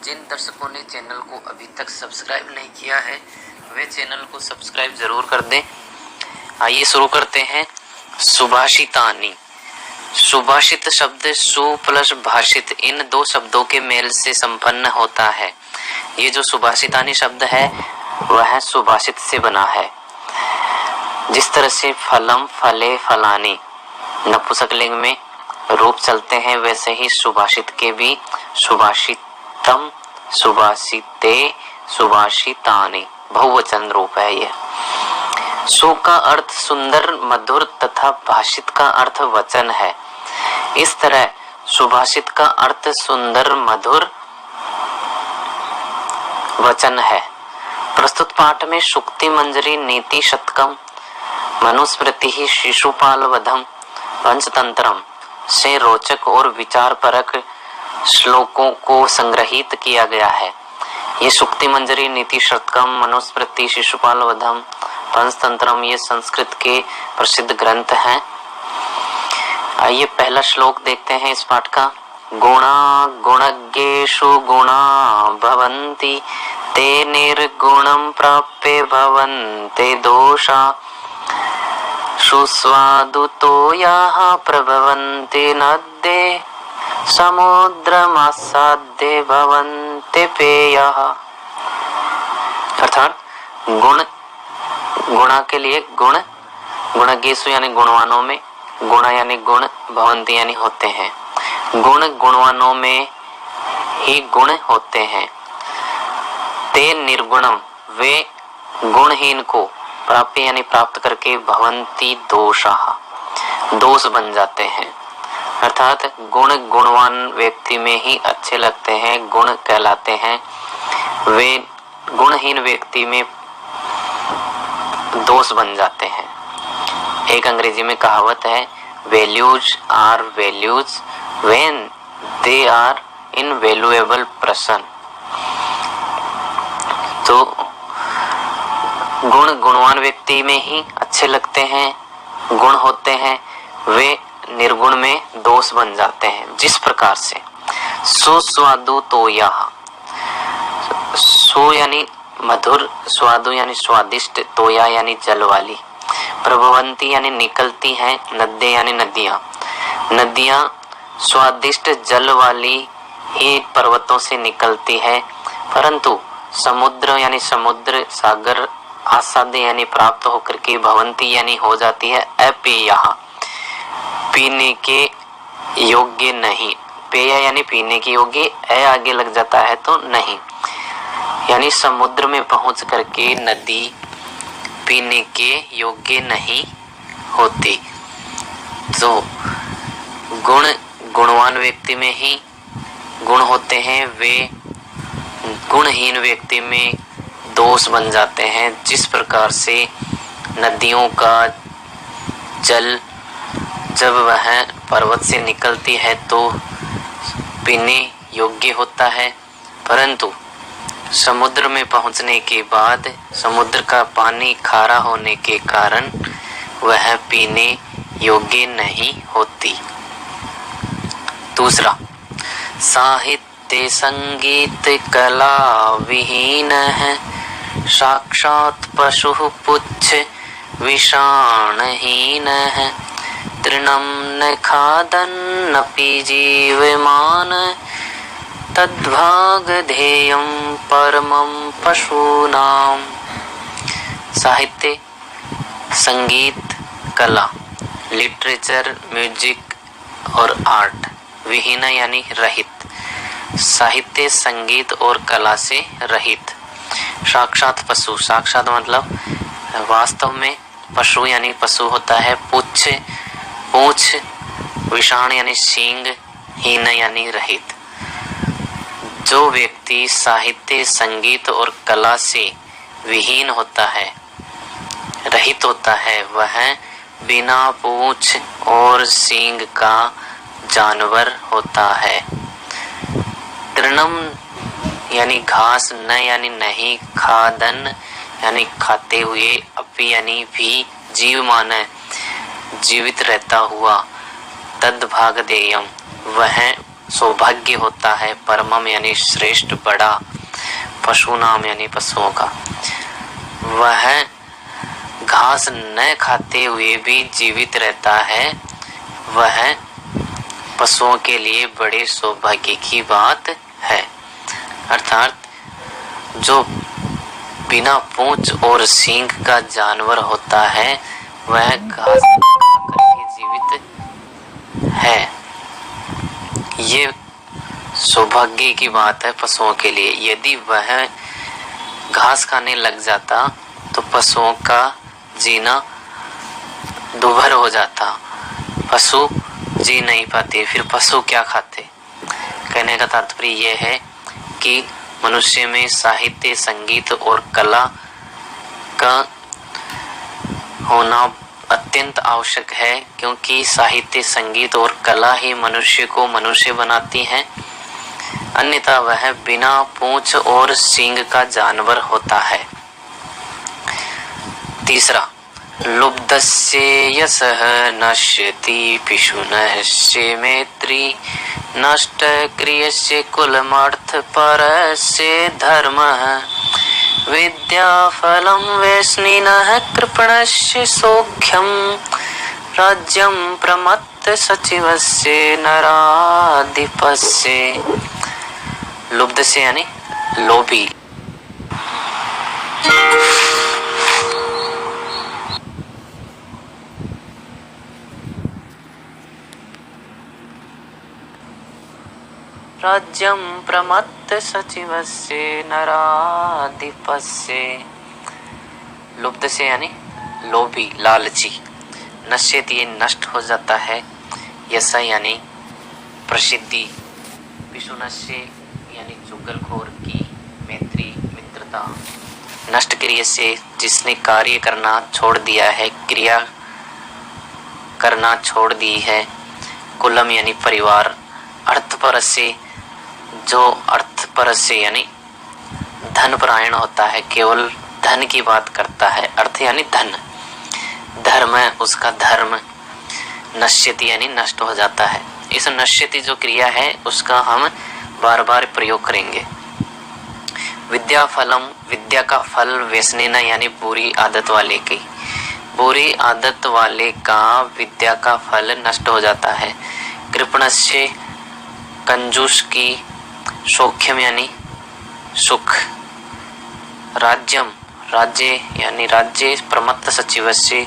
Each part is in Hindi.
जिन दर्शकों ने चैनल को अभी तक सब्सक्राइब नहीं किया है वे चैनल को सब्सक्राइब जरूर कर दें। आइए शुरू करते हैं। सुभाषितानि। सुभाषित शब्द सु प्लस भाषित इन दो शब्दों के मेल से संपन्न होता है। ये जो सुभाषितानि शब्द है वह सुभाषित से बना है। जिस तरह से फलम फले फलानी नपुंसकलिंग में रूप चलते हैं वैसे ही सुभाषित के भी सुभाषितम सुभाषिते सुभाषितानि बहुवचन रूप है। ये सु का अर्थ सुंदर मधुर तथा भाषित का अर्थ वचन है। इस तरह सुभाषित का अर्थ सुंदर मधुर वचन है। प्रस्तुत पाठ में सुक्ति मंजरी नीति शतकम मनुस्मृति ही शिशुपाल वधम पंचतंत्रम से रोचक और विचारपरक श्लोकों को संग्रहित किया गया है। ये सुक्ति मंजरी नीति शतकम मनुस्मृति शिशुपाल वधम पंचतंत्रम ये संस्कृत के प्रसिद्ध ग्रंथ हैं। आइए पहला श्लोक देखते हैं इस पाठ का। गुणा गुणज्ञेषु गुणा भवन्ति ते निर्गुणं प्राप्य भवन्ते दोषा सुस्वादुतो याः प्रभवन्ति नद्ये समुद्रमासाद्ये भवन्ति पेयः। अर्थात गुण गुणा के लिए गुण गुणज्ञेषु यानी गुणवानों में गुणा यानी गुण भवन्ति यानी होते हैं। गुण गुणवानों में ही गुण होते हैं। ते निर्गुणम वे गुणहीन को प्राप्य यानी प्राप्त करके भवंती दोषाः दोष बन जाते हैं। अर्थात गुण गुणवान व्यक्ति में ही अच्छे लगते हैं, गुण कहलाते हैं। वे गुणहीन व्यक्ति में दोष बन जाते हैं। एक अंग्रेजी में कहावत है values are values when they are invaluable person. तो गुण गुणवान व्यक्ति में ही अच्छे लगते हैं, गुण होते हैं, वे निर्गुण में दोष बन जाते हैं। जिस प्रकार से सुस्वादु तो यह सु यानी मधुर, स्वादु यानी स्वादिष्ट, तोया यानी जल वाली, प्रभवंती यानी निकलती हैं, नद्य यानी नदियां। नदियां स्वादिष्ट जल वाली ही पर्वतों से निकलती है, परंतु समुद्र यानी समुद्र सागर आसाद्य यानी प्राप्त होकर के भवंती यानी हो जाती है अपेय, पीने के योग्य नहीं। पेय यानी पीने के योग्य, ए आगे लग जाता है तो नहीं, यानी समुद्र में पहुंच करके नदी पीने के योग्य नहीं होती। तो गुण गुणवान व्यक्ति में ही गुण होते हैं, वे गुणहीन व्यक्ति में दोष बन जाते हैं। जिस प्रकार से नदियों का जल जब वह पर्वत से निकलती है तो पीने योग्य होता है, परंतु समुद्र में पहुंचने के बाद समुद्र का पानी खारा होने के कारण वह पीने योग्य नहीं होती। दूसरा, साहित्य संगीत कला विहीन है साक्षात पशु पुच्छ विषाणहीन है तृणम न खादन्नपि जीवमान तद्भाग ध्येयं परमं पशूनाम। साहित्य संगीत कला लिटरेचर म्यूजिक और आर्ट विहीन यानी रहित, साहित्य संगीत और कला से रहित। साक्षात पशु, साक्षात मतलब वास्तव में पशु यानी पशु होता है, पुच्छ पूंछ, विषाण यानी सींग, हीन यानी रहित। जो व्यक्ति साहित्य संगीत और कला से विहीन होता है, रहित होता है, वह बिना पूंछ और सींग का जानवर होता है। तृणम यानी घास, न यानी नहीं, खादन यानी खाते हुए, अपि यानी भी, जीवमान जीवित रहता हुआ, तद्भाग देयम वह सौभाग्य होता है परमम यानी श्रेष्ठ बड़ा पशु नाम यानी पशुओं का। वह घास न खाते हुए भी जीवित रहता है, वह पशुओं के लिए बड़े सौभाग्य की बात है। अर्थात जो बिना पूंछ और सींग का जानवर होता है वह घास खाकर के जीवित है। ये सौभाग्य की बात है पशुओं के लिए। यदि वह घास खाने लग जाता तो पशुओं का जीना दुभर हो जाता, पशु जी नहीं पाते, फिर पशु क्या खाते। कहने का तात्पर्य यह है कि मनुष्य में साहित्य, संगीत और कला का होना अत्यंत आवश्यक है, क्योंकि साहित्य, संगीत और कला ही मनुष्य को मनुष्य बनाती हैं, अन्यथा वह बिना पूंछ और सींग का जानवर होता है। तीसरा, लुब्धस्य यशः नश्यति पिशुनस्य मैत्री नष्ट क्रियस्य कुलमर्थपरस्य धर्मः विद्याफलं वैष्णिनः कृपणस्य सौख्यं राज्यं प्रमत्त सचिवस्य नराधिपस्य। लुब्ध से यानी लोभी। राज्यं प्रमत्त सचिवस्य नराधिपस्य। लुब्ध से यानी लोभी, लालची। नश्यति ये नष्ट हो जाता है, यश यानी प्रसिद्धि, पिशुनस्य यानी चुगलखोर की, मैत्री मित्रता, नष्ट क्रिया से जिसने कार्य करना छोड़ दिया है, क्रिया करना छोड़ दी है, कुलम यानी परिवार, अर्थपर से जो अर्थपर से यानी धन परायण होता है, केवल धन की बात करता है, अर्थ यानी धन, धर्म उसका धर्म, नश्यति यानी नष्ट हो जाता है। इस नश्यति जो क्रिया है उसका हम बार बार प्रयोग करेंगे। विद्या फलम, विद्या का फल, व्यसनेन यानी बुरी आदत वाले की, बुरी आदत वाले का विद्या का फल नष्ट हो जाता है। कृपणस्य कंजूस की, सौख्यम यानी सुख, राज्यम राज्य यानी राज्य, प्रमत्त सचिव से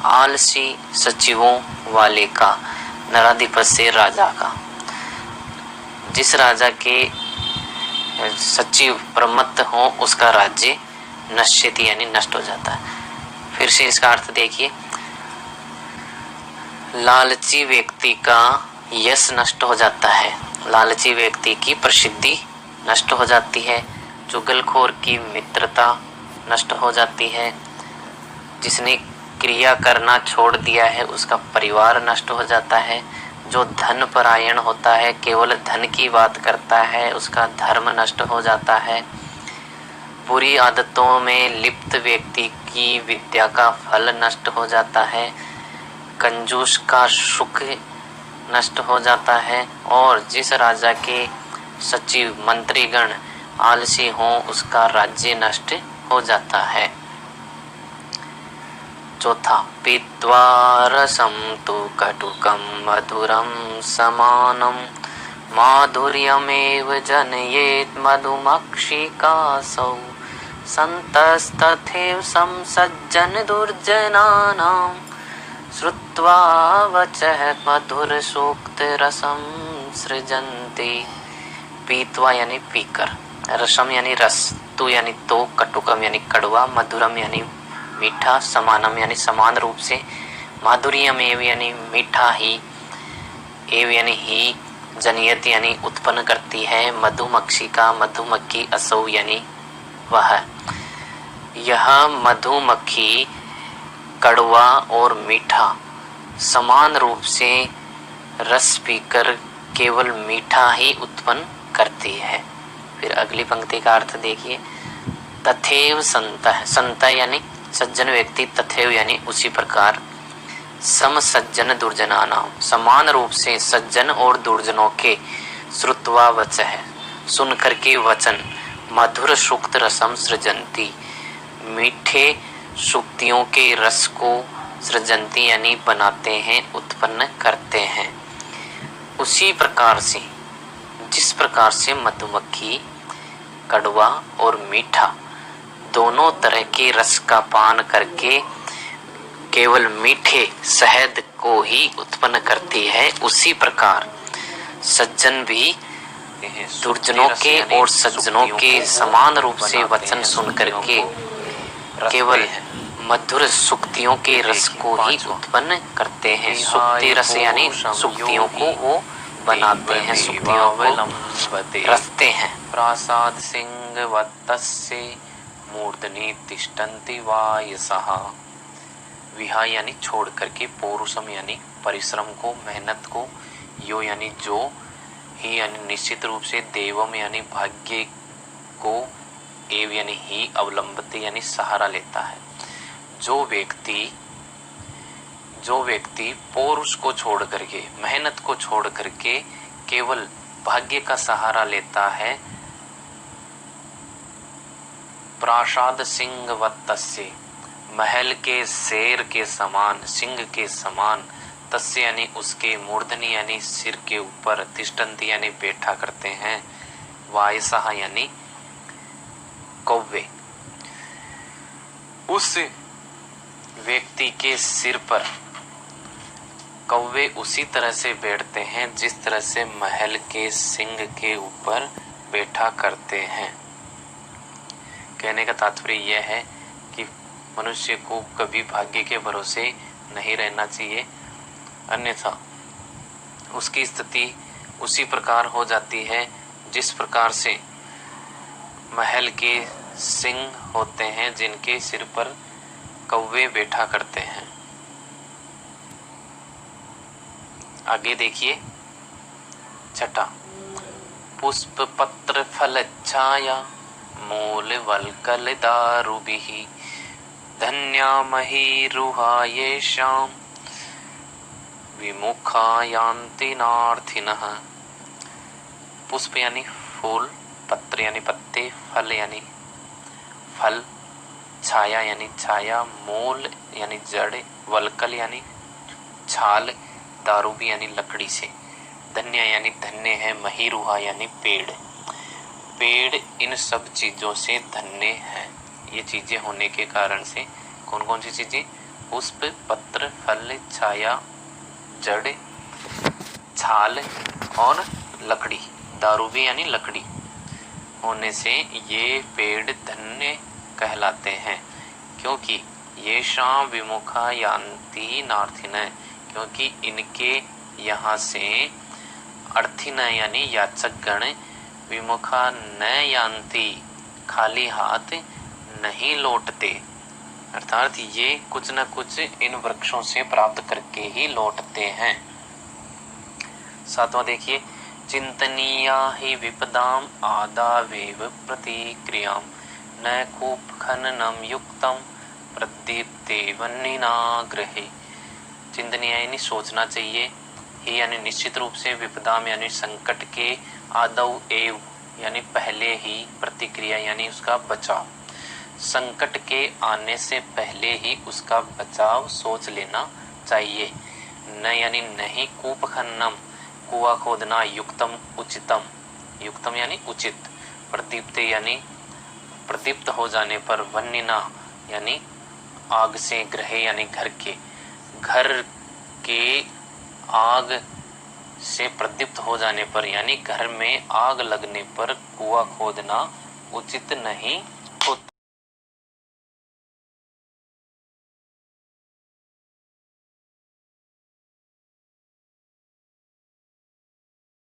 आलसी सचिवों वाले का, नराधिपत से राजा का। जिस राजा के सचिव प्रमत्त हो उसका राज्य नश्यति यानी नष्ट हो जाता है। फिर से इसका अर्थ देखिए, लालची व्यक्ति का यश नष्ट हो जाता है, लालची व्यक्ति की प्रसिद्धि नष्ट हो जाती है, चुगलखोर की मित्रता नष्ट हो जाती है, जिसने क्रिया करना छोड़ दिया है उसका परिवार नष्ट हो जाता है, जो धन परायण होता है, केवल धन की बात करता है, उसका धर्म नष्ट हो जाता है, बुरी आदतों में लिप्त व्यक्ति की विद्या का फल नष्ट हो जाता है, कंजूस का सुख नष्ट हो जाता है, और जिस राजा के सचिव मंत्रीगण आलसी हों उसका राज्य नष्ट हो जाता है। चौथा, पीत्वा रसं तु कटुकं मधुरं समानं माधुर्यमेव जनयेत् मधुमक्षिकासौ सन्तस्तथैव संसज्जन दुर्जनानां श्रुत्वा वचः मधुर सूक्त रसम सृजन्ति। पीत्वा यानी पीकर, रसम यानी रस, तु यानी तो, कटुकम यानी कड़वा, मधुरम यानी मीठा, समानम यानी समान रूप से, माधुर्यम एव यानी मीठा ही, एव यानी ही, जनयत यानी उत्पन्न करती है, मधुमक्षिका मधुमक्खी, असौ यानी वह। यह मधुमक्खी कड़वा और मीठा समान रूप से रस पीकर केवल मीठा ही उत्पन्न करती है। फिर अगली पंक्ति का अर्थ देखिए, तथैव संतः, संतः यानी सज्जन व्यक्ति, तथैव यानी उसी प्रकार, सम सज्जन दुर्जनानाम, समान रूप से सज्जन और दुर्जनों के श्रुत्वा वचः, सुन करके वचन, मधुर सूक्त रसम सृजंती, मीठे सूक्तियों के रस को सृजंती यानी बनाते हैं, उत्पन्न करते हैं। उसी प्रकार से, जिस प्रकार से मधुमक्खी कड़वा और मीठा दोनों तरह के रस का पान करके केवल मीठे शहद को ही उत्पन्न करती है, उसी प्रकार सज्जन भी दुर्जनों के और सज्जनों के समान रूप से वचन सुन करके केवल मधुर सुक्तियों के रस को ही उत्पन्न करते हैं। सुक्ति रस यानी सुक्तियों को वो बनाते हैं, सुक्तियों को रखते हैं। प्रासाद सिंह वत्तस्य मूर्धनि तिष्ठन्ति वायसः, विहा यानी छोड़ करके, पौरुषम यानी परिश्रम को, मेहनत को, यो यानी जो, ही यानी निश्चित रूप से, देवम यानी भाग्य को, एव यानी ही अवलंबते यानी सहारा लेता है। जो व्यक्ति पौरुष को छोड़ करके, मेहनत को छोड़ करके केवल भाग्य का सहारा लेता है, प्रासाद सिंह वत्तस्य, महल के शेर के समान, सिंह के समान, तस्य यानी उसके, मूर्धनि यानी सिर के ऊपर, तिष्ठन्ति यानी बैठा करते हैं, वायसः यानी कौवे, उस व्यक्ति के सिर पर कौवे उसी तरह से बैठते हैं जिस तरह से महल के सिंह के ऊपर बैठा करते हैं। कहने का तात्पर्य यह है कि मनुष्य को कभी भाग्य के भरोसे नहीं रहना चाहिए, अन्यथा उसकी स्थिति उसी प्रकार हो जाती है जिस प्रकार से महल के सिंह होते हैं जिनके सिर पर कौवे बैठा करते हैं। आगे देखिए छठा, पुष्प पत्र फल छाया मूल वल्कल दारुभिः धन्या मही रुहा येषां विमुखा यान्ति नार्थिनः। पुष्प यानी फूल, पत्र यानी पत्ते, फल यानी फल, छाया यानी छाया, मूल यानी जड़, वल्कल यानी छाल, दारूबी यानी लकड़ी से, धन्य यानी धन्य है, महीरुहा यानी पेड़। पेड़ इन सब चीजों से धन्य है। ये चीजें होने के कारण से, कौन कौन सी चीजें? पुष्प, पत्र, फल, छाया, जड़, छाल और लकड़ी, दारूबी यानी लकड़ी होने से ये पेड़ धन्य कहलाते हैं। क्योंकि ये शाम विमुखा यान्ति नार्थिन, क्योंकि इनके यहाँ से अर्थिन यानी याचक गण विमुखा न यान्ति, खाली हाथ नहीं लौटते, अर्थात ये कुछ न कुछ इन वृक्षों से प्राप्त करके ही लौटते हैं। सातवां देखिए, चिंतनीया ही विपदाम आदावेव प्रतिक्रियाम न कूप खननम युक्तम प्रदीप्ते वन्निनाग्रहे। चिंतनीय यानी सोचना चाहिए, ही यानी निश्चित रूप से, विपदाम यानी संकट के, आदव एव यानी पहले ही, प्रतिक्रिया यानी उसका बचाव, संकट के आने से पहले ही उसका बचाव सोच लेना चाहिए। न यानी नहीं, कूप खननम कुआं खोदना, युक्तम उचितम, युक्तम यानी उचित, प्रदीप्त यानी प्रदीप्त हो जाने पर, वन्निना यानी आग से, ग्रहे यानी घर के आग से प्रदीप्त हो जाने पर, यानी घर में आग लगने पर कुआं खोदना उचित नहीं